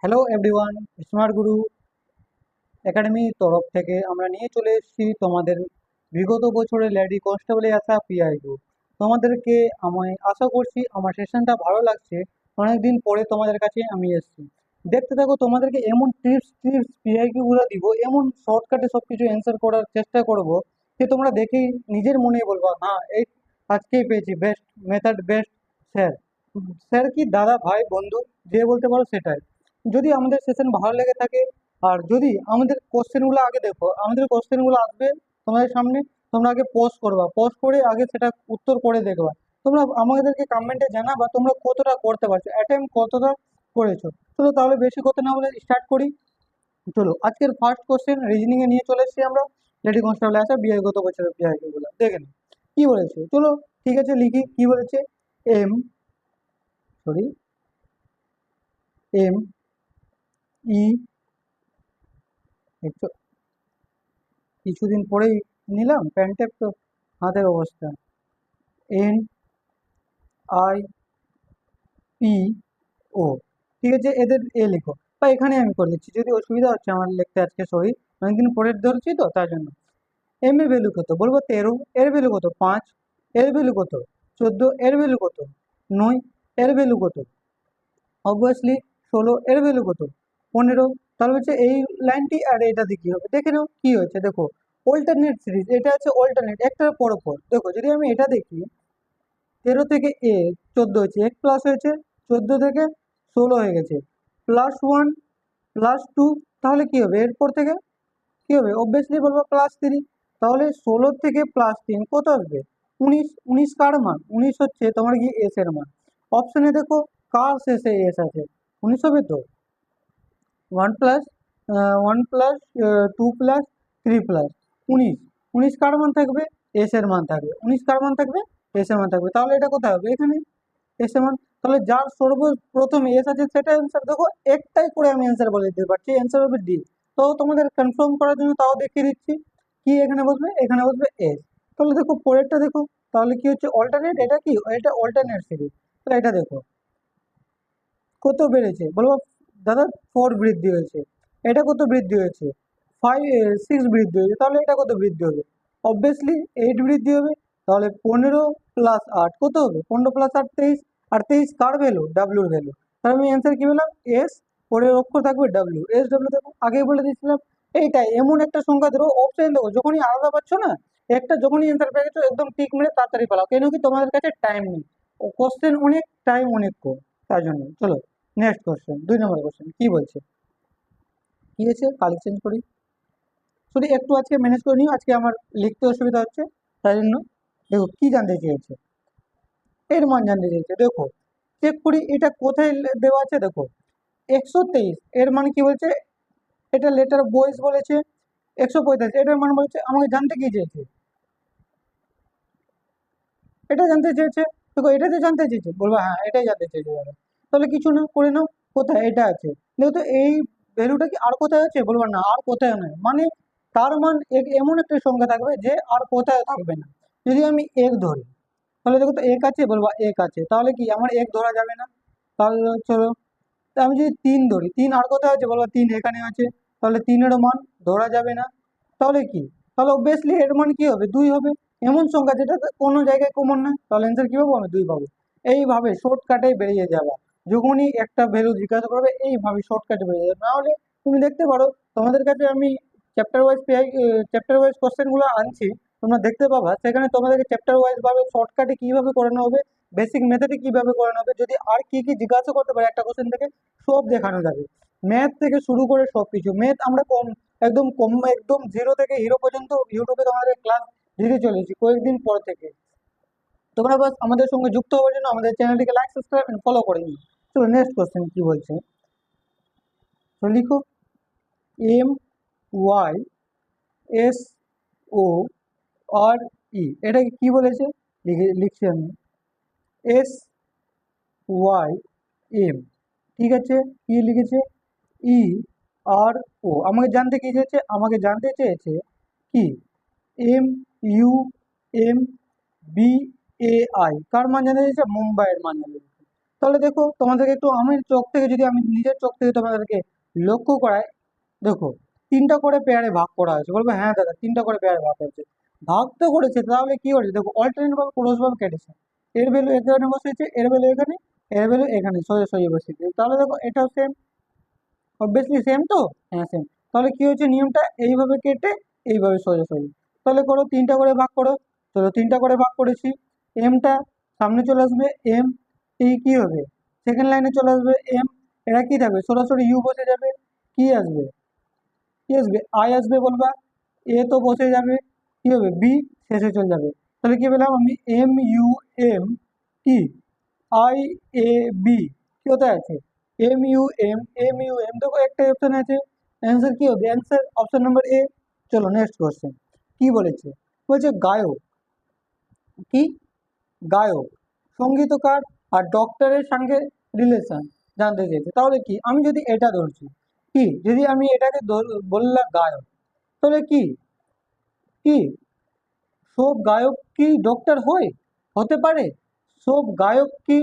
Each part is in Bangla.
হ্যালো এভরিওয়ান, স্মার্ট গুরু একাডেমি তরফ থেকে আমরা নিয়ে চলে এসেছি তোমাদের বিগত বছরের লেডি কনস্টেবলে আসা পিআইকিউ। তোমাদেরকে আমি আশা করছি আমার সেশনটা ভালো লাগছে। অনেকদিন পরে তোমাদের কাছে আমি এসেছি। দেখতে থাকো, তোমাদেরকে এমন টিপস টিপস পিআইকিউগুলো দিব, এমন শর্টকাটে সব কিছু অ্যান্সার করার চেষ্টা করব যে তোমরা দেখেই নিজের মনেই বলবো, হ্যাঁ এই আজকেই পেয়েছি best method, best sir. Sir কি দাদা, ভাই, বন্ধু যে বলতে পারো সেটাই। যদি আমাদের সেশন ভালো লেগে থাকে, আর যদি আমাদের কোশ্চেনগুলো আগে দেখো, আমাদের কোশ্চেনগুলো আসবে তোমাদের সামনে, তোমরা আগে পোস্ট করবা, পোস্ট করে আগে সেটা উত্তর করে দেখবা। তোমরা আমাদেরকে কমেন্টে জানাবা তোমরা কতটা করতে পারছো, অ্যাটেম্প কতটা করেছো। চলো তাহলে বেশি কথা না বলে স্টার্ট করি। চলো আজকের ফার্স্ট কোশ্চেন রিজনিং এ নিয়ে চলে এসেছি আমরা। লেডি কনস্টেবল আসা বিগত বছরের বিআইকিউ গুলো দেখে নিই কি বলেছে। চলো ঠিক আছে, লিখি কি বলেছে। এম সরি এম ই একটু কিছুদিন পরেই নিলাম প্যান্টের তো হাতের অবস্থা। এন আই পি ও, ঠিক আছে, এদের এ লিখো বা এখানে আমি করে দিচ্ছি, যদি অসুবিধা হচ্ছে আমার লিখতে আজকে, সরি অনেকদিন পরে ধরছি তো তার জন্য। এম এর ভ্যালু কত বলবো 13, এর ভ্যালু কত 5, এর ভ্যালু কত 14, এর ভ্যালু কত 9, এর ভ্যালু কত অবভিয়াসলি 16, এর ভ্যালু কত 15। তাহলে হচ্ছে এই লাইনটি আর এটাতে কি হবে দেখে নাও কি হয়েছে। দেখো অল্টারনেট সিরিজ, এটা আছে অল্টারনেট একটার পর পর। দেখো যদি আমি এটা দেখি, 13 থেকে 14 হয়েছে, 1 প্লাস হয়েছে 14 থেকে 16 হয়ে গেছে, +1 +2, তাহলে কি হবে এরপর থেকে কি হবে অবভিয়াসলি বলবো +3। তাহলে 16 থেকে +3 কত আসবে 19। 19 কার মান 19 হচ্ছে তোমার কি এস এর মান। অপশনে দেখো কার শেষে এস আছে 19 হবে তো। 1 + 1 + 2 + 3 19। 19 কার মান থাকবে এস এর মান থাকবে, 19 কার মান থাকবে এস এর মান থাকবে। তাহলে এটা কোথায় হবে এখানে এস এর মান। তাহলে যার সর্বপ্রথম এস আছে সেটা অ্যান্সার। দেখো একটাই করে আমি অ্যান্সার বলে দিতে পারছি, অ্যান্সার হবে ডি। তো তোমাদের কনফার্ম করার জন্য তাও দেখিয়ে দিচ্ছি কি এখানে বসবে, এখানে বসবে এস। তাহলে দেখো পরেরটা দেখো, তাহলে কি হচ্ছে অল্টারনেট, এটা কি এটা অল্টারনেট সিরিজ। তাহলে এটা দেখো কত বেড়েছে বলবো দাদা 4 বৃদ্ধি হয়েছে। এটা কত বৃদ্ধি হয়েছে 6 বৃদ্ধি হয়েছে। তাহলে এটা কত বৃদ্ধি হবে অবভিয়াসলি 8 বৃদ্ধি হবে। তাহলে 15 + 8 কত হবে 15 + 8 23। আর 23 কার ভ্যালু ডাব্লিউর ভ্যালু। তাহলে আমি অ্যান্সার কি পেলাম এস, পরের অক্ষর থাকবে ডাব্লিউ, এস ডাব্লিউ। দেখো আগেই বলে দিয়েছিলাম এইটাই এমন একটা সংখ্যা ধরো অপশন দেখো, যখনই আলাদা পাচ্ছ না একটা, যখনই অ্যান্সার পেয়ে গেছো একদম টিক মেরে তাড়াতাড়ি পালাও, কেন কি তোমাদের কাছে টাইম নেই, ও কোশ্চেন অনেক, টাইম অনেক কম, তার জন্য। চলো নেক্সট কোশ্চেন, 2 নম্বর কোশ্চেন কি বলছে। কি হয়েছে কালি চেঞ্জ করি, শুধু একটু আজকে ম্যানেজ করে নিও, আজকে আমার লিখতে অসুবিধা হচ্ছে তাই জন্য। দেখো কি জানতে চেয়েছে, এর মান জানতে চেয়েছে। দেখো চেক করি এটা কোথায় দেওয়া আছে। দেখো 123 এর মানে কি বলছে, এটা লেটার বয়েস বলেছে। 145 এটার মান বলছে, আমাকে জানতে কি চেয়েছে, এটা জানতে চেয়েছে। দেখো এটাতে জানতে চেয়েছে, বলবো হ্যাঁ এটাই জানতে চেয়েছে দাদা। তাহলে কিছু না করে নাও, কোথায় এটা আছে দেখো তো, এই ভ্যালুটা কি আর কোথায় আছে, বলবো না আর কোথায় নয়, মানে তার মান এমন একটা সংখ্যা থাকবে যে আর কোথায় থাকবে না। যদি আমি 1 ধরি, তাহলে দেখো তো 1 আছে, বলবো 1 আছে, তাহলে কি আমার 1 ধরা যাবে না। তাহলে চলো, তা আমি যদি 3 ধরি, 3 আর কোথায় আছে, বলবো 3 এখানে আছে, তাহলে 3-এর মান ধরা যাবে না। তাহলে কি, তাহলে অবভিয়াসলি এর মান কি হবে 2 হবে। এমন সংখ্যা যেটা কোনো জায়গায় কমন না, তাহলে অ্যান্সার কি পাবো আমি 2 পাবো। এইভাবে শর্টকাটে বেরিয়ে যাবা, যখনই একটা ভ্যালু জিজ্ঞাসা করবে এইভাবে শর্টকাটে বেরিয়ে যাবে। নাহলে তুমি দেখতে পারো তোমাদের কাছে আমি চ্যাপ্টার ওয়াইজ কোশ্চেনগুলো আনছি, তোমরা দেখতে পাবা সেখানে তোমাদেরকে চ্যাপ্টার ওয়াইজ ভাবে শর্টকাটে কিভাবে করানো হবে, বেসিক মেথডে কিভাবে করানো হবে, যদি আর কি কি জিজ্ঞাসা করতে পারে একটা কোশ্চেন থেকে সব দেখানো যাবে। ম্যাথ থেকে শুরু করে সবকিছু, ম্যাথ আমরা কম একদম জিরো থেকে হিরো পর্যন্ত ইউটিউবে তোমাদের ক্লাস দিতে চলেছি কয়েকদিন পর থেকে। তোমরা বাস আমাদের সঙ্গে যুক্ত হওয়ার জন্য আমাদের চ্যানেলটিকে লাইক সাবস্ক্রাইব এন্ড ফলো করে নিও। চলো নেক্সট কোশ্চেন কি বলছে, তো লিখো MYSORE, এটাকে কি বলেছে লিখছি আমি SYM, ঠিক আছে, কি লিখেছে ERO। আমাকে জানতে কি চেয়েছে, আমাকে জানতে চেয়েছে কি MUMBAI, কার মান জানতে চেয়েছে মুম্বাইয়ের মান জানতে চেয়েছে। তাহলে দেখো তোমাদেরকে একটু আমি চোখ থেকে, যদি আমি নিজের চোখ থেকে তোমাদেরকে লক্ষ্য করাই, দেখো তিনটা করে পেয়ারে ভাগ করা হয়েছে। বলবো হ্যাঁ দাদা তিনটা করে পেয়ারে ভাগ করেছে, ভাগ তো করেছে, তাহলে কি করেছে দেখো অল্টারনেট ভাবে ক্রস ভাবে কেটেছে। এর ভ্যালু এখানে বসেছে, এর ভ্যালু এখানে, এর ভ্যালু এখানে, সোজা সোজা বসেছে। তাহলে দেখো এটাও সেম, অবভিয়াসলি সেম তো, হ্যাঁ সেম। তাহলে কি হচ্ছে নিয়মটা এইভাবে কেটে এইভাবে সোজা সোজা। তাহলে করো তিনটা করে ভাগ করো। চলো তিনটা করে ভাগ করেছি, এমটা সামনে চলে আসবে এম, এই কি হবে সেকেন্ড লাইনে চলে আসবে এম, এটা কি থাকবে সরাসরি ইউ বসে যাবে, কি আসবে কি আসবে আই আসবে, বলবা এ তো বসে যাবে, কি হবে বি শেষে চলে যাবে। তাহলে কি পেলাম আমি এম ইউ এম কি আই এ বি, কি কোথায় আছে M U M, M U M, দেখো একটা অপশন আছে, অ্যান্সার কি হবে অ্যান্সার অপশন নাম্বার এ। চলো নেক্সট কোশ্চেন কি বলেছে, বলছে গায়ক, কি গায়ক সঙ্গীতকার আর ডক্টরের সঙ্গে রিলেশন জানতে চেয়েছে। তাহলে কি আমি যদি এটা ধরছি, কি যদি আমি এটাকে বললাম গায়ক, তাহলে কি কি সব গায়ক কি ডক্টর হয়, হতে পারে? সব গায়ক কি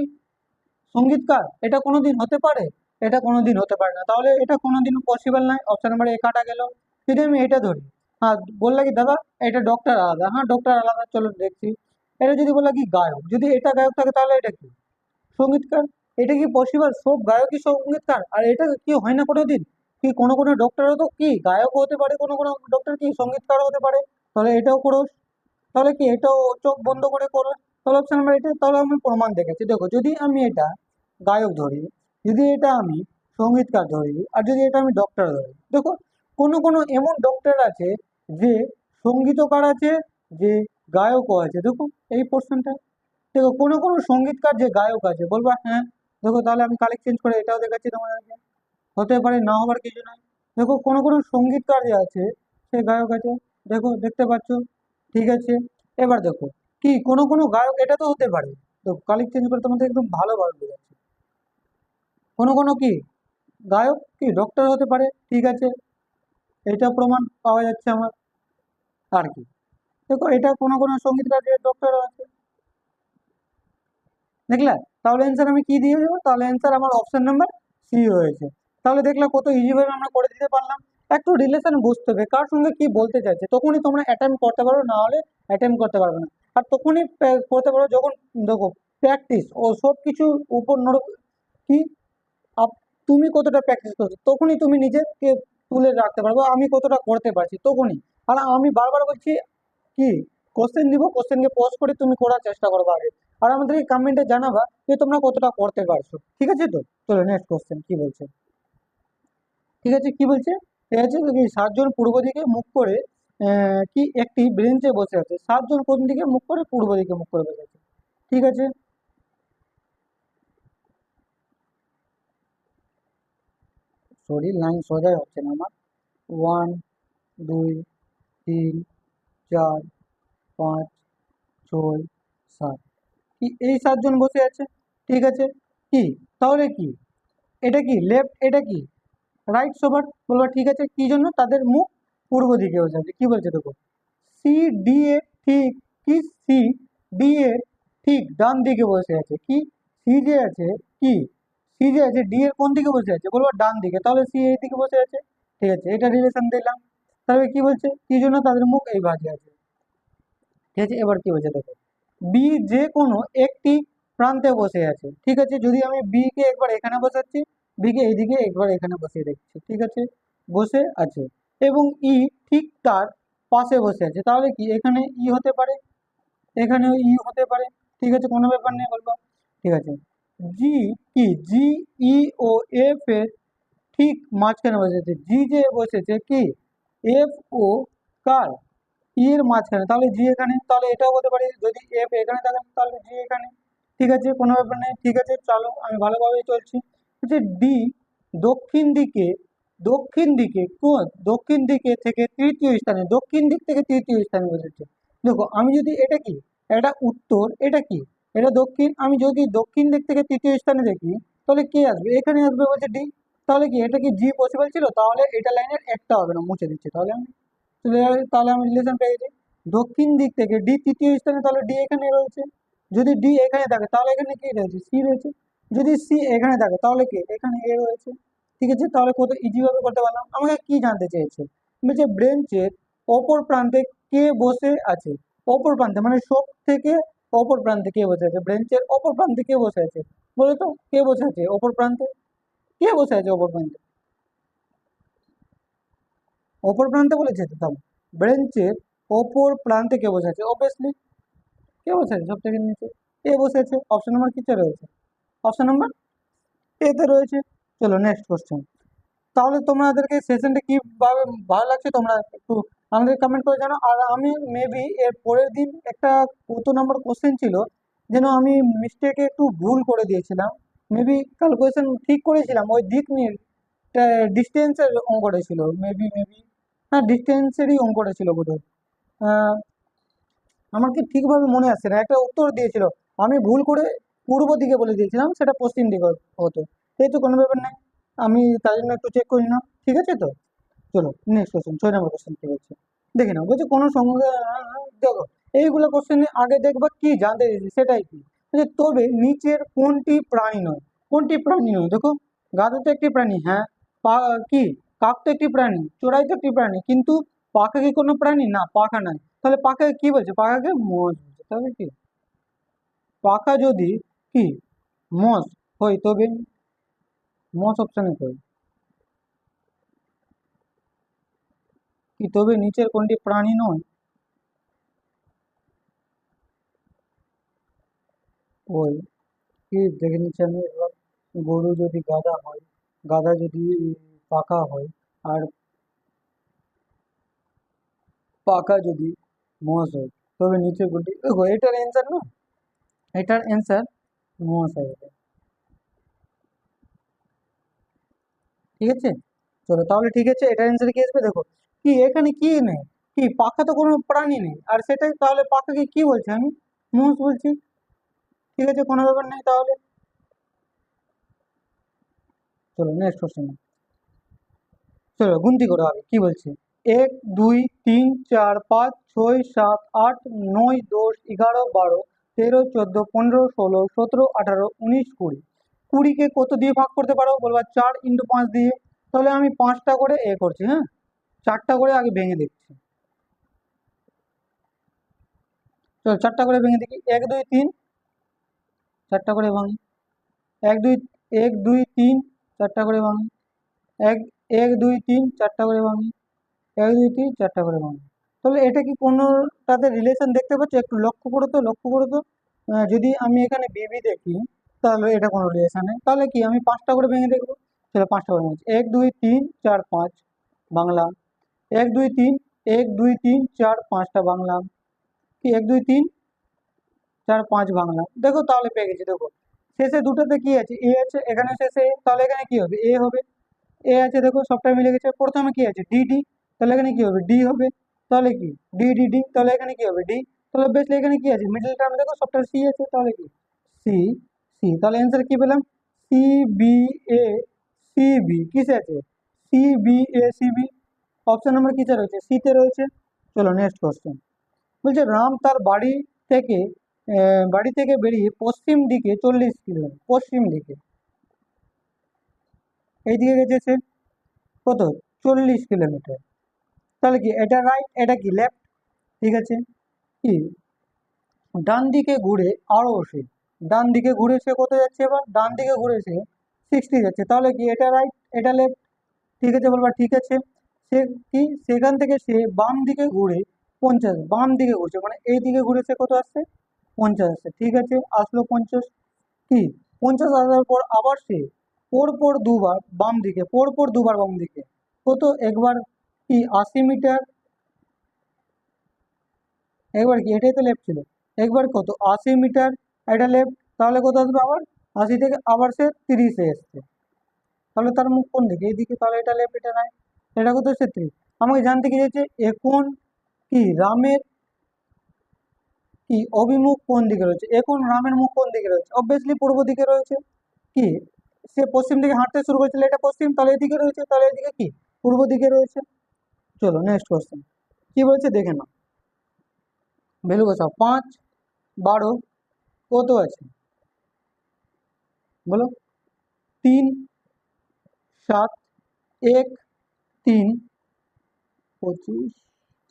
সঙ্গীতকার, এটা কোনোদিন হতে পারে? এটা কোনোদিন হতে পারে না, তাহলে এটা কোনোদিন পসিবল নয়, অপশন নাম্বার এ কাটা গেল। যদি আমি এটা ধরি, হ্যাঁ বললা কি দাদা এটা ডক্টর আলাদা, হ্যাঁ ডক্টর আলাদা, চলো দেখছি। এটা যদি বললা কি গায়ক, যদি এটা গায়ক থাকে তাহলে এটা কি সঙ্গীতকার, এটা কি পসিবল সব গায়কই সঙ্গীতকার? আর এটা কি হয় না কোনোদিন, কি কোনো কোনো ডক্টরও তো কি গায়ক হতে পারে, কোনো কোনো ডক্টর কি সঙ্গীতকারও হতে পারে। তাহলে এটাও করো, তাহলে কি এটাও চোখ বন্ধ করে করো। তাহলে অপশন নাম্বার এটা, তাহলে আমি প্রমাণ দেখেছি। দেখো যদি আমি এটা গায়ক ধরি, যদি এটা আমি সঙ্গীতকার ধরি, আর যদি এটা আমি ডক্টর ধরি, দেখো কোনো কোনো এমন ডক্টর আছে যে সঙ্গীতকার আছে, যে গায়কও আছে। দেখো এই পোর্শনটা, দেখো কোনো কোনো সঙ্গীতকার যে গায়ক আছে, বলবা হ্যাঁ। দেখো তাহলে আমি কালেক্ট চেঞ্জ করে এটাও দেখাচ্ছি তোমাদেরকে, হতে পারে না হবার কিছু নয়। দেখো কোনো কোনো সঙ্গীতকার যে আছে সে গায়ক আছে, দেখো দেখতে পাচ্ছ, ঠিক আছে। এবার দেখো কি কোনো কোনো গায়ক এটা তো হতে পারে, তো কালেক্ট চেঞ্জ করে তোমাদের একদম ভালোভাবে বোঝাচ্ছি। কোনো কোনো কি গায়ক কি ডক্টর হতে পারে, ঠিক আছে, এটা প্রমাণ পাওয়া যাচ্ছে আমার। আর কি দেখো এটা কোনো কোনো সঙ্গীতকার যে ডক্টরও আছে, দেখলে? তাহলে অ্যান্সার আমি কি দিয়ে দেবো, তাহলে অ্যান্সার আমার অপশন নাম্বার সি হয়েছে। তাহলে দেখলে কত ইজিভাবে আমরা করে দিতে পারলাম। একটু রিলেশন বুঝতে হবে কার সঙ্গে কি বলতে চাইছে, তখনই তোমরা অ্যাটেম্প করতে পারো, না হলে অ্যাটেম্প করতে পারবে না। আর তখনই করতে পারো যখন দেখো প্র্যাকটিস ও সব কিছুর উপর কি তুমি কতটা প্র্যাকটিস করছো, তখনই তুমি নিজেকে তুলে রাখতে পারবো আমি কতটা করতে পারছি তখনই। আর আমি বারবার বলছি কি কোশ্চেন দিব, কোশ্চেনকে পজ করে তুমি করার চেষ্টা করবে আগে, আর আমাদেরকে কমেন্টে জানাবা যে তোমরা কতটা করতে পারছো, ঠিক আছে? তো চলো নেক্সট কোশ্চেন কি বলছে, ঠিক আছে কি বলছে, এ আছে কি 7 জন পূর্ব দিকে মুখ করে কি একটি বেঞ্চে বসে আছে, 7 জন কোন দিকে মুখ করে, পূর্ব দিকে মুখ করে বসে আছে, ঠিক আছে। সরি লাইন সোজাই হচ্ছে না আমার, 1 2 3 4 5 6 7, কি এই 7 জন বসে আছে, ঠিক আছে। কি তাহলে কি এটা কি লেফট, এটা কি রাইট, সবার বলবা ঠিক আছে, কি জন্য তাদের মুখ পূর্ব দিকে বসে আছে। কি বলছে দেখো সি ডি এ ঠিক, কি সি ডি এ ঠিক ডান দিকে বসে আছে, কি সি যে আছে, কি সি যে আছে ডি এর কোন দিকে বসে আছে, বলবো ডান দিকে, তাহলে সি এই দিকে বসে আছে, ঠিক আছে এটা রিলেশন দিলাম। তাহলে কি বলছে কি জন্য তাদের মুখ এই ভাগে আছে, ঠিক আছে। এবার কি বলছে দেখো বি যে কোনো একটি প্রান্তে বসে আছে, ঠিক আছে। যদি আমি বি কে একবার এখানে বসাচ্ছি, বি কে এইদিকে একবার এখানে বসিয়ে দেখছি, ঠিক আছে বসে আছে, এবং ই ঠিক তার পাশে বসে আছে, তাহলে কি এখানে ই হতে পারে, এখানেও ই হতে পারে, ঠিক আছে কোনো ব্যাপার নেই, বলবো ঠিক আছে। জি কি জি ই ও এফ এর ঠিক মাঝখানে বসেছে, জি যে বসেছে কি এফ ও কার ই এর মাঝখানে, তাহলে জি এখানে, তাহলে এটাও হতে পারে যদি এফ এখানে থাকে তাহলে জি এখানে, ঠিক আছে কোনো ব্যাপার নেই, ঠিক আছে চলো আমি ভালোভাবেই চলছি। হচ্ছে ডি দক্ষিণ দিকে, দক্ষিণ দিকে কোন দক্ষিণ দিকে থেকে তৃতীয় স্থানে, দক্ষিণ দিক থেকে তৃতীয় স্থানে বসেছে। দেখো আমি যদি এটা কি, এটা উত্তর, এটা কি এটা দক্ষিণ, আমি যদি দক্ষিণ দিক থেকে তৃতীয় স্থানে দেখি তাহলে কে আসবে, এখানে আসবে বলছে ডি। তাহলে কি এটা কি জি পসিবল ছিল, তাহলে এটা লাইনের একটা হবে না, মুছে দিচ্ছি তাহলে আমি, তাহলে আমি রিলেশন পেয়ে গেছি দক্ষিণ দিক থেকে ডি তৃতীয় স্থানে, তাহলে ডি এখানে রয়েছে। যদি ডি এখানে থাকে তাহলে এখানে কি রয়েছে, সি রয়েছে। যদি সি এখানে থাকে তাহলে কি এখানে এ রয়েছে। ঠিক আছে, তাহলে কত ইজি ভাবে করতে পারলাম। আমাকে কি জানতে চেয়েছে, বলছে ব্রেঞ্চের অপর প্রান্তে কে বসে আছে। অপর প্রান্তে মানে সব থেকে অপর প্রান্তে কে বসে আছে, ব্রেঞ্চের অপর প্রান্তে কে বসে আছে, বলে তো কে বসে আছে অপর প্রান্তে, কে বসে আছে অপর প্রান্তে, অপর প্রান্তে বলেছে তো, তাহলে ব্রেঞ্চের অপর প্রান্তে কে বসে আছে, অবভিয়াসলি কে বসে আছে সব থেকে নিচে, এ বসে আছে। অপশন নাম্বার কিতে রয়েছে, অপশন নাম্বার এতে রয়েছে। চলো নেক্সট কোশ্চেন। তাহলে তোমাদেরকে সেশনটা কি ভাবে ভালো লাগছে তোমরা একটু আমাদের কমেন্ট করে জানো। আর আমি মেবি এর পরের দিন একটা কত নম্বর কোশ্চেন ছিল যেন আমি মিস্টেকে একটু ভুল করে দিয়েছিলাম, মেবি ক্যালকুলেশন ঠিক করেছিলাম ওই দিক নিয়ে, ডিস্টেন্সের অঙ্কটা ছিল মেবি, হ্যাঁ ডিস্টেন্সেরই অঙ্কটা ছিল বোধহয়। আহ, আমার কি ঠিকভাবে মনে আসছে না, একটা উত্তর দিয়েছিল আমি ভুল করে পূর্ব দিকে বলে দিয়েছিলাম, সেটা পশ্চিম দিকে হতো। এই তো কোনো ব্যাপার নাই, আমি তাই জন্য একটু চেক করে নিলাম, ঠিক আছে তো। চলো নেক্সট কোশ্চেন, 6 নম্বর কোশ্চেন কি বলছে দেখে নাও। বলছে কোনো সংখ্যা, দেখো এইগুলো কোশ্চেন আগে দেখবা কি জানতে চাইছি সেটাই কি, বলছে তবে নিচের কোনটি প্রাণী নয়, কোনটি প্রাণী নয়। দেখো গাধা তো একটি প্রাণী, হ্যাঁ। কি কাক তো একটি প্রাণী, চড়াই তো একটি প্রাণী, কিন্তু পাখা কি কোনো প্রাণী, না পাখা নাই। তাহলে পাখাকে কি বলছে, পাখাকে মোষ বলছে। তবে কি পাখা যদি কি মোষ হয় তবে মোষ অপশনে কই, কি তবে নিচের কোনটি প্রাণী নয়, ওই কি দেখে নিচ্ছি আমি এবার। গরু যদি গাধা হয়, গাধা যদি পাকা হয়, আর পাকা যদি মোষ হয়, তবে নিচে কোনটি, দেখো এটার অ্যান্সার না, এটার অ্যান্সার মোষ হবে। ঠিক আছে, চলো তাহলে ঠিক আছে, এটার অ্যান্সার কি আসবে দেখো। কি এখানে কি নেই, কি পাখা তো কোনো প্রাণী নেই, আর সেটাই তাহলে পাখাকে কি বলছি আমি, মোষ বলছি। ঠিক আছে, কোনো ব্যাপার নেই তাহলে। চলো নেক্সট কোশ্চেন, চলো গুনতি করো আগে কি বলছে। 1 2 3 4 5 6 7 8 9 10 11 12 13 14 15 16 17 18 19 20 কে কত দিয়ে ভাগ করতে পারো, বলবা 4 × 5 দিয়ে। তাহলে আমি 5টা করে করছি, হ্যাঁ 4টা করে আগে ভেঙে দেখছি। চলো 4টা করে ভেঙে দেখি, 1 2 3, 4টা করে ভাঙি। 1 2 1 2 3, 4টা করে ভাঙি। এক 1 2 3, 4টা করে ভাঙি। 1 2 3, 4টা করে ভাঙি। তাহলে এটা কি কোনোটাতে রিলেশন দেখতে পাচ্ছ, একটু লক্ষ্য করো তো, লক্ষ্য করো তো। যদি আমি এখানে বিবি দেখি তাহলে এটা কোনো রিলেশন নেই, তাহলে কি আমি 5টা করে ভেঙে দেখবো। সেটা 5টা করে ভেঙেছি, 1 2 3 4 5 বাংলাম। 1 2 3 1 2 3 4 5টা বাংলাম, কি 1 2 3 4 5 বাংলা। দেখো তাহলে পেয়ে গেছি, দেখো শেষে দুটোতে কি আছে, এ আছে, এখানে শেষে A, তাহলে এখানে কি হবে, এ হবে। এ আছে দেখো সবটা মিলে গেছে, প্রথমে কি আছে ডি ডি, তাহলে এখানে কি হবে ডি হবে। তাহলে কি ডি ডি ডি, তাহলে এখানে কি হবে ডি। তাহলে বেসলে এখানে কি আছে মিডল টার্ম, দেখো সবটা সি আছে, তাহলে কি সি। সি তাহলে অ্যান্সার কি পেলাম, C B A C B, কিসে আছে C B A C B, option number কিসে রয়েছে, সিতে রয়েছে। চলো নেক্সট কোশ্চেন, বলছে রাম তার থেকে বাড়ি থেকে বেরিয়ে পশ্চিম দিকে 40 কিলোমিটার, পশ্চিম দিকে এইদিকে গেছে সে কত 40 কিলোমিটার। তাহলে কি এটা রাইট, এটা কি লেফট। ঠিক আছে, কি ডান দিকে ঘুরে আরো সে, ডান দিকে ঘুরে সে কত যাচ্ছে, এবার ডান দিকে ঘুরে সে 60 যাচ্ছে, তাহলে কি এটা রাইট, এটা লেফট। ঠিক আছে বলবা ঠিক আছে। সে কি সেখান থেকে সে বাম দিকে ঘুরে 50, বাম দিকে ঘুরছে মানে এই দিকে ঘুরে সে কত আসছে 50 আসছে। ঠিক আছে আসলো 50, কি 50 আসার পর আবার সে পরপর দুবার বাম দিকে, পরপর দুবার বাম দিকে কত, একবার কি 80 মিটার, একবার কি এটাই তো লেফট ছিল, একবার কত 80 মিটার, এটা লেফট, তাহলে কত আসবে আবার 80 থেকে আবার সে 30-এ এসছে। তাহলে তার মুখ কোন দিকে, এইদিকে, তাহলে এটা লেফট, এটা নাই, এটা কত হচ্ছে 30। আমাকে জানতে কি চাইছে, এখন কি রামের কি অভিমুখ কোন দিকে রয়েছে, এখন রামের মুখ কোন দিকে রয়েছে, অবভিয়াসলি পূর্ব দিকে রয়েছে। কি সে পশ্চিম দিকে হাঁটতে শুরু করেছিল, এটা পশ্চিম, তাহলে এদিকে রয়েছে, তাহলে এদিকে কি পূর্ব দিকে রয়েছে। চলো নেক্সট কোশ্চেন কি বলছে দেখে নাও। ভ্যালু বসাও, 5 12 কত আছে, বলো 3 7 1 3 25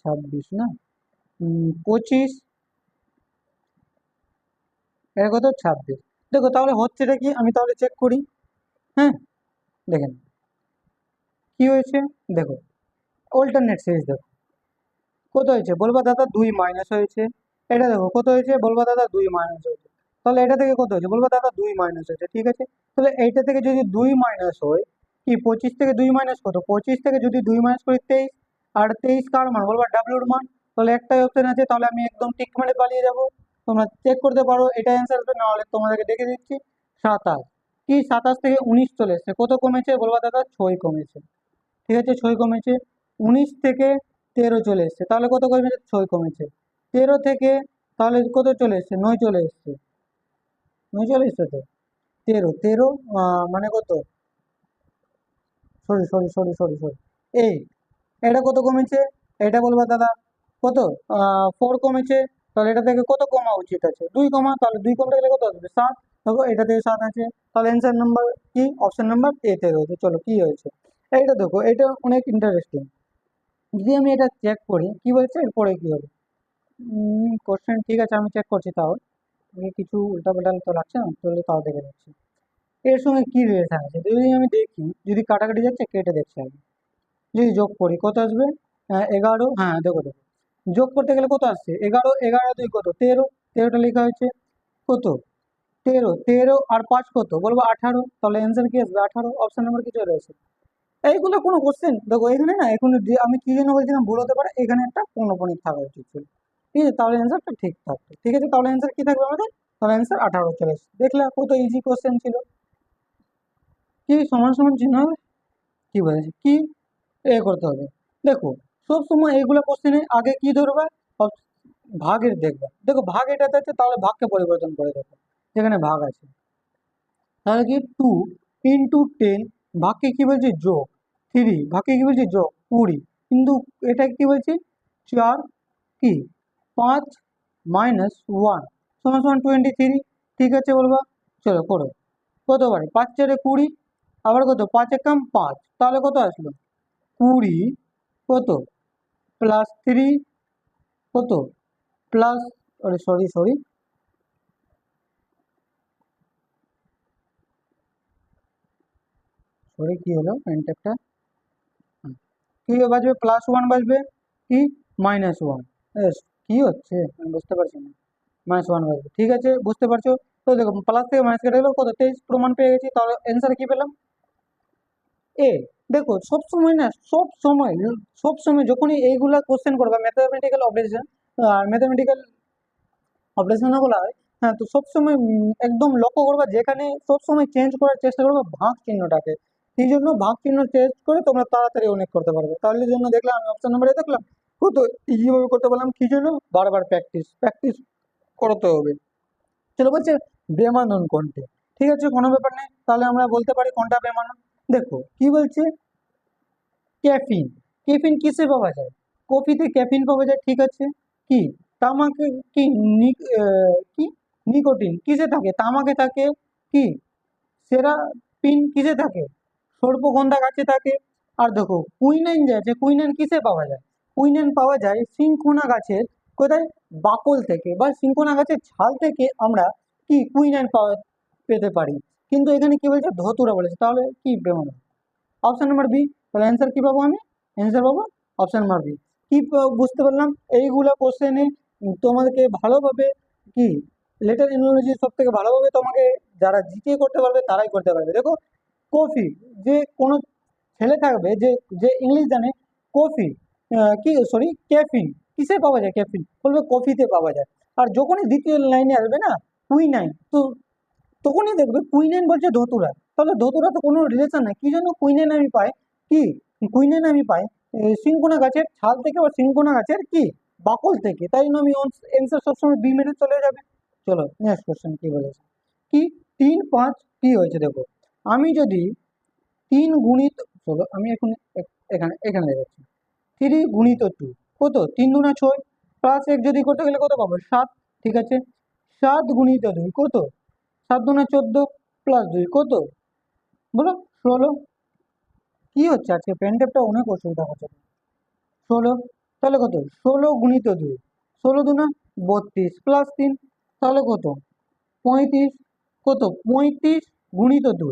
26 না 25 এটা কত 26। দেখো তাহলে হচ্ছেটা কি আমি তাহলে চেক করি। হ্যাঁ দেখেন কি হয়েছে, দেখো অল্টারনেট সিরিজ দেখো কত হয়েছে বলবা দাদা 2 মাইনাস হয়েছে। এটা দেখো কত হয়েছে বলবা দাদা 2 মাইনাস হয়েছে। তাহলে এটা থেকে কত হয়েছে বলবা দাদা 2 মাইনাস হয়েছে, ঠিক আছে। তাহলে এইটা থেকে যদি 2 মাইনাস হয়, কি 25 থেকে 2 মাইনাস কত, 25 থেকে যদি 2 মাইনাস করি 23, আর 23 কার মান বলবা ডাব্লিউর মান। তাহলে একটাই অপশন আছে, তাহলে আমি একদম টিক মেরে পালিয়ে যাবো। তোমরা চেক করতে পারো এটা অ্যান্সার হবে, নাহলে তোমাদেরকে দেখে দিচ্ছি 27। কি 27 থেকে 19 চলে এসছে, কত কমেছে বলবা দাদা 6 কমেছে, ঠিক আছে 6 কমেছে। 19 থেকে 13 চলে এসছে, তাহলে কত কমেছে 6 কমেছে। 13 থেকে তাহলে কত চলে এসছে 9 চলে এসছে, 9 চলে এসছে তো। 13 13 মানে কত, sorry sorry sorry sorry sorry 8। এটা কত কমেছে, এটা বলবা দাদা কত 4 কমেছে। তাহলে এটা থেকে কত কমা উচিত আছে 2 কমা, তাহলে 2 কমতে গেলে কত আসবে 7। দেখো এটা থেকে 7 আছে, তাহলে অ্যান্সার নাম্বার কি অপশন নাম্বার এ তে রয়েছে। চলো কি হয়েছে এইটা দেখো, এটা অনেক ইন্টারেস্টিং। যদি আমি এটা চেক করি কি বলছে এরপরে কি হবে। কোশ্চেন ঠিক আছে আমি চেক করছি, তাও আমি কিছু উল্টাপাল্টা তো লাগছে না, তাহলে তাও দেখে নিচ্ছি এর সঙ্গে কি রিলেশন আছে। যদি আমি দেখি যদি কাটাকাটি যাচ্ছে কেটে দেখছি আমি, যদি যোগ করি কত আসবে 11। হ্যাঁ দেখো দেখো যোগ করতে গেলে কত আসছে 11, 11 2 কত 13, 13টা লেখা হয়েছে কত 13, 13 আর 5 কত বলবো 18। তাহলে অ্যান্সার কি আসবে 18, অপশন নাম্বার কি চলে আসে। এইগুলো কোনো কোশ্চেন দেখো এখানে না, এখন আমি কি জন্য বলছিলাম ভুল হতে পারে, এখানে একটা পৌনঃপুনিক থাকা উচিত ছিল, ঠিক আছে তাহলে অ্যান্সারটা ঠিক থাকতো। ঠিক আছে তাহলে অ্যান্সার কি থাকবে আমাদের, তাহলে অ্যান্সার 18 চলে এসেছে। দেখলে কত ইজি কোশ্চেন ছিল। কি সমান সমান চিহ্ন হবে, কি বলেছে কি এ করতে হবে। দেখো সব সময় এইগুলো কোশ্চেনে আগে কি ধরবা, ভাগের দেখবা। দেখো ভাগ এটাতে আছে, তাহলে ভাগকে পরিবর্তন করে দেখো, যেখানে ভাগ আছে তাহলে কি 2 ইন্টু 10, ভাগকে কি বলছে যোগ 3, ভাগকে কি বলছে যোগ 20, কিন্তু এটা কি বলছে 4 কি 5 মাইনাস 1 সমান সমান 23। ঠিক আছে বলবা, চলো করো কত পারে 5 4 20, আবার কত 5 একাম 5, তাহলে কত আসলো 20 কত প্লাস 3 কত প্লাস, আরে সরি সরি সরি কি হলো এন্টারটা, কি বাজবে +1 বাজবে কি -1। কি হচ্ছে আমি বুঝতে পারছি না, -1 বাজবে ঠিক আছে বুঝতে পারছো। তো দেখো প্লাস থেকে মাইনাস কেটে গেল কত 23 প্রমাণ পেয়ে গেছি, তাহলে অ্যান্সার কি পেলাম এ। দেখো সব সময় যখনই এইগুলা কোশ্চেন করবা ম্যাথামেটিক্যাল অপারেশন আর ম্যাথামেটিক্যাল অপারেশনে বলা হয়, হ্যাঁ তো সবসময় একদম লক্ষ্য করবা যেখানে সবসময় চেঞ্জ করার চেষ্টা করবা ভাগ চিহ্নটাকে। এই জন্য ভাগ চিহ্ন চেঞ্জ করে তোমরা তাড়াতাড়ি অনেক করতে পারবে। তাহলে জন্য দেখলাম আমি অপশন নাম্বারে দেখলাম কত ইজিভাবে করতে পারলাম, কি জন্য বারবার প্র্যাকটিস প্র্যাকটিস করতে হবে। চলো বলছে বেমানন কোনটি, ঠিক আছে কোনো ব্যাপার নেই, তাহলে আমরা বলতে পারি কোনটা বেমানন। দেখো কি বলছে ক্যাফিন, ক্যাফিন কিসে পাওয়া যায়, কফিতে ক্যাফিন পাওয়া যায়, ঠিক আছে। কি তামাকে কি কি নিকোটিন কিসে থাকে, তামাকে থাকে। কি সেরাপিন কিসে থাকে, সর্পগন্ধা গাছে থাকে। আর দেখো কুইনাইন যে আছে কুইনাইন কিসে পাওয়া যায়, কুইনাইন পাওয়া যায় সিনকোনা গাছের কোথায় বাকল থেকে বা সিনকোনা গাছের ছাল থেকে আমরা কি কুইনাইন পাওয়া পেতে পারি। কিন্তু এখানে কি বলছে ধতুরা বলেছে, তাহলে কি বেমানান অপশন নাম্বার বি। তাহলে অ্যান্সার কি পাবো আমি, অ্যান্সার পাবো অপশন নাম্বার বি। কি বুঝতে পারলাম এইগুলা কোশ্চেনে তোমাদেরকে ভালোভাবে কি লেটার ইনোলজি সব থেকে ভালোভাবে তোমাকে যারা জিকে করতে পারবে তারাই করতে পারবে। দেখো কফি, যে কোনো ছেলে থাকবে যে যে ইংলিশ জানে, কফি কি সরি ক্যাফিন কিসে পাওয়া যায়, ক্যাফিন বলবে কফিতে পাওয়া যায়। আর যখনই দ্বিতীয় লাইনে আসবে না কুইনাইন, তো তখনই দেখবে কুইনাইন বলছে ধতুরা, তাহলে ধতুরা তো কোনো রিলেশন নাই, কি জন্য কুইনাইন আমি পাই, কি কুইনাইন আমি পাই সিনকোনা গাছের ছাল থেকে বা সিনকোনা গাছের কি বাকল থেকে, তাই জন্য আমি অ্যান্সার সবসময় বি মেনে চলে যাবে। চলো নেক্সট কোশ্চেন কি বলেছে, কি 3 5 কি হয়েছে দেখো, আমি যদি 3 গুণিত, চলো আমি এখন এখানে এখানে দেখাচ্ছি 3 গুণিত 2 কত 3 দুনা 6, প্লাস 1 যদি করতে গেলে কত পাবো 7, ঠিক আছে 7 গুণিত 2 কত 7 দুনা 14, প্লাস 2 কত বলো 16। কি হচ্ছে আজকে পেন টেপটা অনেক অসুবিধা হচ্ছে। 16 তাহলে কত 16 গুণিত 2, 16 2 32 প্লাস 3 তাহলে কত 35, কত 35 গুণিত 2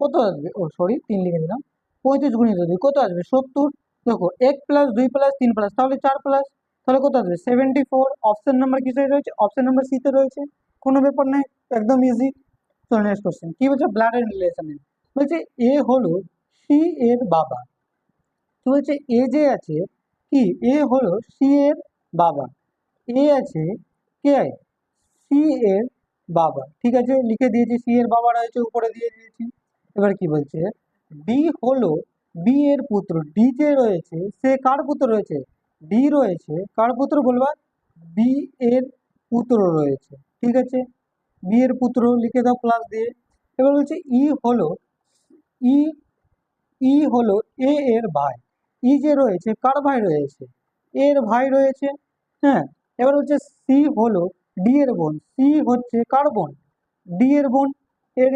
কত আসবে, ও সরি 3 লিখে দিলাম, 35 গুণিত 2 কত আসবে 70। দেখো 1 প্লাস 2 প্লাস 3 প্লাস তাহলে 4 প্লাস, তাহলে কত আসবে 74। অপশন নাম্বার কিসে রয়েছে, অপশন নাম্বার সি তে রয়েছে, কোনো ব্যাপার নাই, একদম ইজি। তো নেক্সট কোশ্চেন কি বলছে, ব্লাড রিলেশনে বলছে এ হলো সি এর বাবা। তো বলছে এ যে আছে কি, এ হলো সি এর বাবা, এ আছে কে, সি এর বাবা, ঠিক আছে লিখে দিয়েছি, সি এর বাবা রয়েছে উপরে দিয়ে দিয়েছি। এবার কি বলছে, ডি হলো বি এর পুত্র, ডি যে রয়েছে সে কার পুত্র রয়েছে, ডি রয়েছে কার পুত্র বলবা, বি এর পুত্র রয়েছে, ঠিক আছে বি এর পুত্র লিখে দাও প্লাস দিয়ে। এবার বলছে ই হলো, ই ই হলো এ এর ভাই, ই যে রয়েছে কার ভাই রয়েছে, এর ভাই রয়েছে, হ্যাঁ। এবার হচ্ছে সি হলো ডি এর বোন, সি হচ্ছে কার বোন, ডি এর বোন,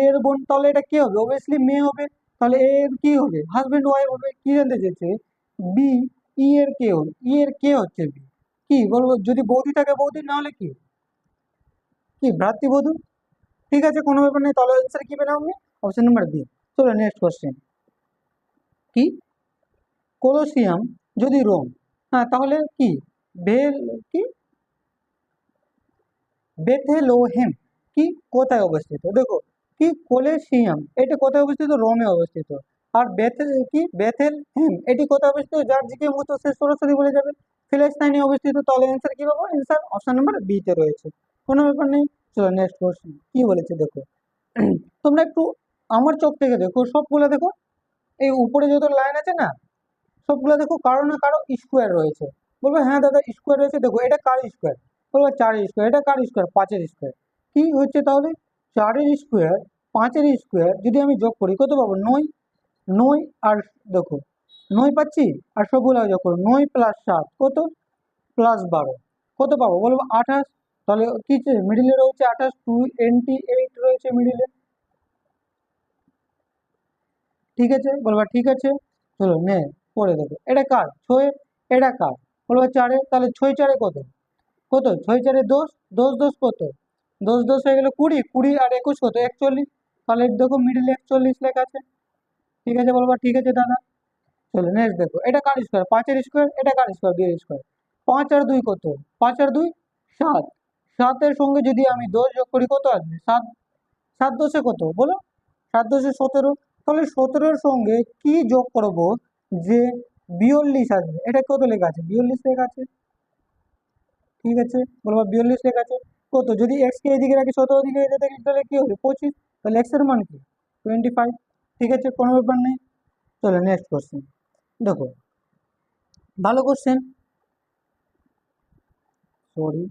এর বোন, তাহলে এটা কি হবে, অবভিয়াসলি মেয়ে হবে, তাহলে এর কি হবে হাজবেন্ড ওয়াইফ হবে। কি জানতে চেয়েছে, বি ই এর কে হবে, ই এর কে হচ্ছে বি, কি বলবো, যদি বৌদি থাকে বৌদি, না হলে কি কি ভ্রাতৃবধূ, ঠিক আছে কোনো ব্যাপার নেই, তাহলে অ্যান্সার কি পেলাম আমি, অপশন নাম্বার বি। চলো নেক্সট কোশ্চেন, কি কোলোসিয়াম যদি রোম, হ্যাঁ তাহলে কি ভেল কি বেথেলোহেম কি কোথায় অবস্থিত, দেখো কি কোলেসিয়াম এটা কোথায় অবস্থিত, রোমে অবস্থিত। আর বেথেল কি বেথেল হেম এটি কোথায় অবস্থিত, যার দিকে মতো সে সরাসরি বলে যাবে ফিলিস্তাইনে অবস্থিত, তাহলে অ্যান্সার কি পাবো, অ্যান্সার অপশন নাম্বার বি তে রয়েছে, কোনো ব্যাপার নেই। চলো নেক্সট কোশ্চেন কি বলেছে দেখো, তোমরা একটু আমার চোখ থেকে দেখো, সবগুলো দেখো, এই উপরে যত লাইন আছে না সবগুলো দেখো কারো না কারো স্কোয়ার রয়েছে, বলবো হ্যাঁ দাদা স্কোয়ার রয়েছে, দেখো এটা কার স্কোয়ার, বলবো 4-এর স্কোয়ার, এটা কার স্কোয়ার 5-এর স্কোয়ার, কি হচ্ছে তাহলে 4-এর স্কোয়ার 5-এর স্কোয়ার যদি আমি যোগ করি কত পাবো 9, 9 আর দেখো 9 পাচ্ছি, আর সবগুলো যোগ করো 9 প্লাস 7 কত প্লাস 12 কত পাবো বলবো 28, তাহলে কি মিডিলে রয়েছে 28, 28 রয়েছে মিডিলে, ঠিক আছে বলবা ঠিক আছে। চলো নে পরে দেখো এটা কার 6, এটা কার বলবা 4-এর, তাহলে 6 4 কত, কত 6 4 10, 10 10 কত 10 10 হয়ে গেল 20, 20 আর 21 কত 41, তাহলে দেখো মিডিলে 41 লেখা আছে, ঠিক আছে বলবা ঠিক আছে দাদা। চলো নেক্সট দেখো এটা কার স্কোয়ার 5-এর স্কোয়ার, এটা কার স্কোয়ার 2-এর স্কোয়ার, 5 আর 2 কত, 5 আর 2 7, 7-এর সঙ্গে যদি আমি 10 যোগ করি কত আসবে 7, 7 10 কত বলো, 7 10 17, তাহলে 17-এর সঙ্গে কি যোগ করব যে 42 আসবে, এটা কত লেখা আছে 42 লেখা আছে, ঠিক আছে বলবো 42 লেখা আছে, কত যদি এক্স কে এদিকে রাখি 17 ওদিকে এদিকে রাখি তাহলে কি হবে 25, তাহলে এক্স এর মান কি 25, ঠিক আছে কোনো ব্যাপার নেই। চলো নেক্সট কোশ্চেন দেখো, ভালো কোশ্চেন, সরি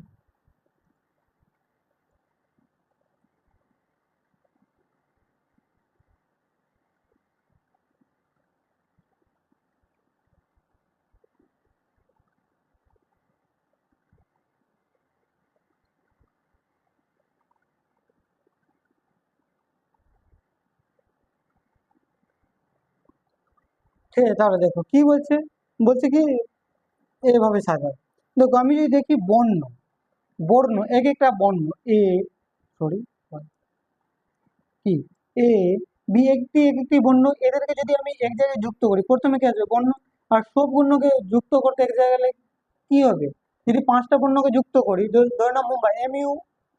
ঠিক আছে, তাহলে দেখো কি বলছে, বলছে কি এভাবে সাজাও, দেখো আমি যদি দেখি বর্ণ, বর্ণ এক একটা বর্ণ এ, সরি কি এ বি একটি এক একটি বর্ণ, এদেরকে যদি আমি এক জায়গায় যুক্ত করি প্রথমে কি আসবে বর্ণ, আর সব বর্ণকে যুক্ত করতে এক জায়গায় গেলে কি হবে, যদি 5টা বর্ণকে যুক্ত করি, ধরে নাও Mumbai M U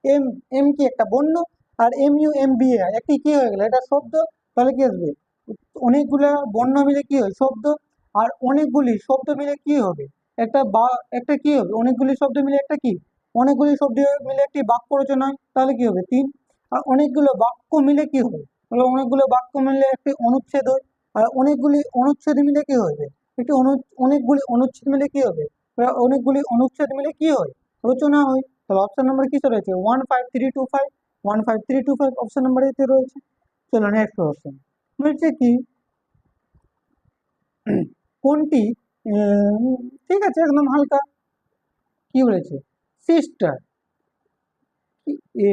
M, M কি একটা বর্ণ, আর M U M B A একটি কি হয়ে গেল এটা শব্দ, তাহলে কি আসবে অনেকগুলা বর্ণ মিলে কি হয় শব্দ, আর অনেকগুলি শব্দ মিলে কি হবে একটা বা, একটা কি হবে অনেকগুলি শব্দ মিলে একটা কি, অনেকগুলি শব্দ মিলে একটি বাক্য রচনা হয়, তাহলে কি হবে 3, আর অনেকগুলো বাক্য মিলে কি হবে, বলে অনেকগুলো বাক্য মিলে একটি অনুচ্ছেদ হয়, আর অনেকগুলি অনুচ্ছেদ মিলে কি হবে একটি অনেকগুলি অনুচ্ছেদ মিলে কি হবে, অনেকগুলি অনুচ্ছেদ মিলে কি হয় রচনা হয়, তাহলে অপশন নাম্বার কি রয়েছে 15325, 15325 অপশন নাম্বার এতে রয়েছে। চলো নেক্সট কোশ্চেন বলছে কি কোনটি, ঠিক আছে একদম হালকা, কি বলেছে sister,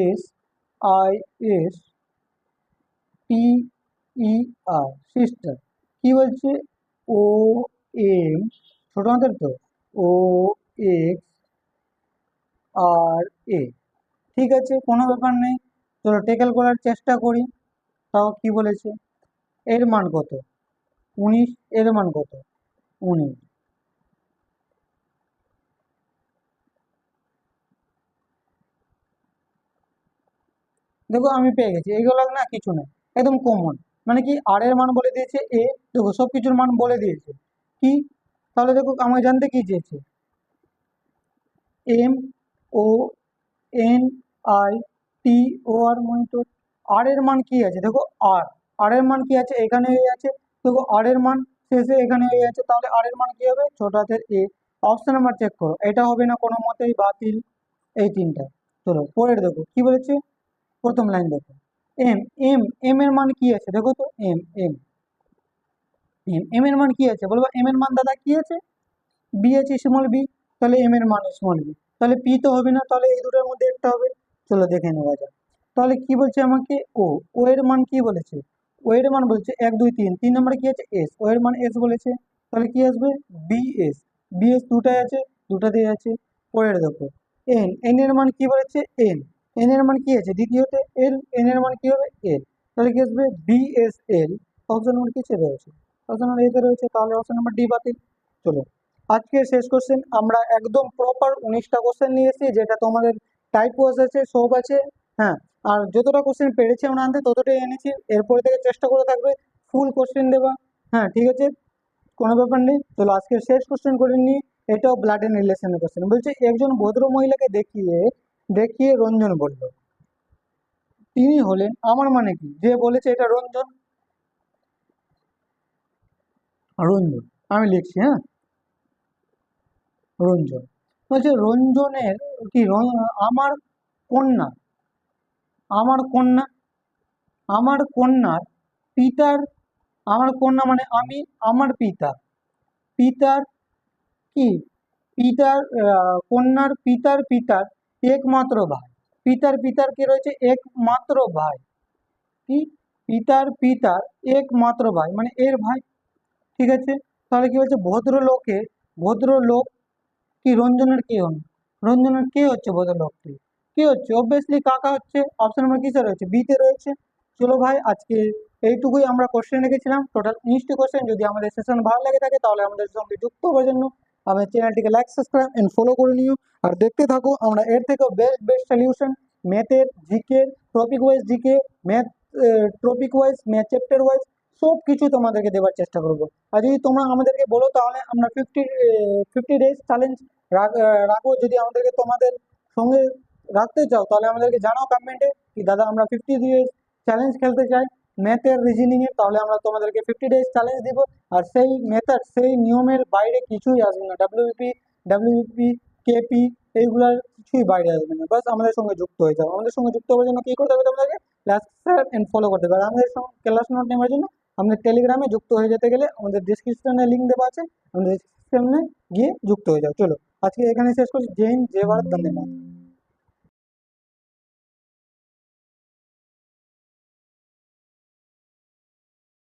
S I S T E R, sister. কি বলছে? ও এম, ছোট হাতের তো, ও এক্স আর এ। ঠিক আছে, কোনো ব্যাপার নেই, চলো টেকেল করার চেষ্টা করি। তাও কি বলেছে? এর মান কত? 19। এর মান কত? 19। দেখো আমি পেয়ে গেছি, এইগুলো না কিছু না, একদম কমন। মানে কি, আর এর মান বলে দিয়েছে এ, দেখো সব কিছুর মান বলে দিয়েছে কি। তাহলে দেখো আমাকে জানতে কি চেয়েছে? M O N I T O R, monitor. আর এর মান কি আছে দেখো, আর, আর এর মান কি আছে? এখানে এ আছে, দেখো আর এর মান শেষে এখানে এ আছে, তাহলে আর এর মান কি হবে? ছোট হাতের এ। অপশন নাম্বার চেক করো, এটা হবে না কোনো মতেই, বাতিল। এই তিনটা। চলো পরের দেখো কি বলেছে, প্রথম লাইন দেখো। এম, এম, এম এর মান কি আছে দেখো তো, এম, এম, এম, এম এর মান কি আছে বলবো? এম এর মান দাদা কি আছে? বি আছে, স্মল বি। তাহলে এম এর মান স্মল বি, তাহলে পি তো হবে না, তাহলে এই দুটোর মধ্যে একটা হবে। চলো দেখে নেওয়া যাক। তাহলে কি বলছে আমাকে? ও, ও এর মান কি বলেছে? ও এর মান বলছে 1 2 3, 3 নম্বরে কি আছে? এস, ও এর মান এস বলেছে, তাহলে কি আসবে? B S. বি এস দুটাই আছে, দুটাতেই আছে। পরের দেখো, এন, এন এর মান কি বলেছে? এন, এন এর মান কি আছে দ্বিতীয়তে? এল, এন এর মান কি হবে? এল, তাহলে কি আসবে? B S L. Option number কিসে রয়েছে? অপশন নাম্বার এতে রয়েছে, তাহলে অপশন নাম্বার ডি বাতিল। চলো আজকের শেষ কোশ্চেন, আমরা একদম প্রপার 19টা কোশ্চেন নিয়ে এসেছি, যেটা তোমাদের টাইপ ওয়াইজ আছে, সব আছে। হ্যাঁ, আর যতটা কোশ্চেন পেরেছি আমরা আনতে ততটাই এনেছি, এরপরে থেকে চেষ্টা করে থাকবে ফুল কোশ্চেন দেওয়া। হ্যাঁ ঠিক আছে, কোনো ব্যাপার নেই। চলো আজকের শেষ কোশ্চেন করে নিই। এটাও ব্লাড এন্ড রিলেশনের কোশ্চেন। বলছে একজন ভদ্র মহিলাকে দেখিয়ে দেখিয়ে রঞ্জন বলল তিনি হলেন, আমার মানে কি? যে বলেছে এটা রঞ্জন, রঞ্জন আমি লিখছি, হ্যাঁ, রঞ্জন। বলছে রঞ্জনের কি আমার কন্যা, আমার কন্যা, আমার কন্যার পিতার, আমার কন্যা মানে আমি, আমার পিতা, পিতার কি, পিতার কন্যার পিতার পিতার একমাত্র ভাই। পিতার পিতার কে রয়েছে? একমাত্র ভাই। কি? পিতার পিতার একমাত্র ভাই মানে এর ভাই। ঠিক আছে, তাহলে কি বলছে? ভদ্রলোকে, ভদ্রলোক কি রঞ্জনের কে হন? রঞ্জনের কে হচ্ছে ভদ্রলোকটি? কে হচ্ছে? অবভিয়াসলি কাকা হচ্ছে। অপশন নাম্বার কিসে রয়েছে? বিতে রয়েছে। চলো ভাই আজকে এইটুকুই আমরা কোশ্চেন রেখেছিলাম, টোটাল 19টি কোশ্চেন। যদি আমাদের সেশন ভালো লাগে থাকে তাহলে আমাদের সঙ্গে যুক্ত হওয়ার জন্য আমাদের চ্যানেলটিকে লাইক, সাবস্ক্রাইব এন্ড ফলো করে নিও। আর দেখতে থাকো, আমরা এর থেকেও বেস্ট বেস্ট সলিউশন, ম্যাথের, GK, topic wise GK, math topic wise, math chapter wise সব কিছু তোমাদেরকে দেওয়ার চেষ্টা করবো। আর যদি তোমরা আমাদেরকে বলো তাহলে আমরা 50 ডেজ চ্যালেঞ্জ রাখবো। যদি আমাদেরকে তোমাদের সঙ্গে রাখতে চাও তাহলে আমাদেরকে জানাও কমেন্টে কি দাদা আমরা 50 ডেজ চ্যালেঞ্জ খেলতে চাই ম্যাথের, রিজনিং এর, তাহলে আমরা তোমাদেরকে 50 ডেজ চ্যালেঞ্জ দিব। আর সেই মেথড, সেই নিয়মের বাইরে কিছুই আসবে না। ডাব্লিউবিপি, কেপি এইগুলার কিছুই বাইরে আসবে না। বাস আমাদের সঙ্গে যুক্ত হয়ে যাও। আমাদের সঙ্গে যুক্ত হওয়ার জন্য কি করতে হবে? তোমাদেরকে লাইক, সাবস্ক্রাইব এন্ড ফলো করতে হবে। আর আমাদের সঙ্গে ক্লাস নোট নেওয়ার জন্য আমাদের টেলিগ্রামে যুক্ত হয়ে যেতে গেলে আমাদের ডিসক্রিপশনে লিঙ্ক দেওয়া আছে, আমাদের ডিসক্রিপশনে গিয়ে যুক্ত হয়ে যাও। চলো আজকে এখানে শেষ করছি। জয় হিন্দ, জয় ভারত, বন্দে মাতরম।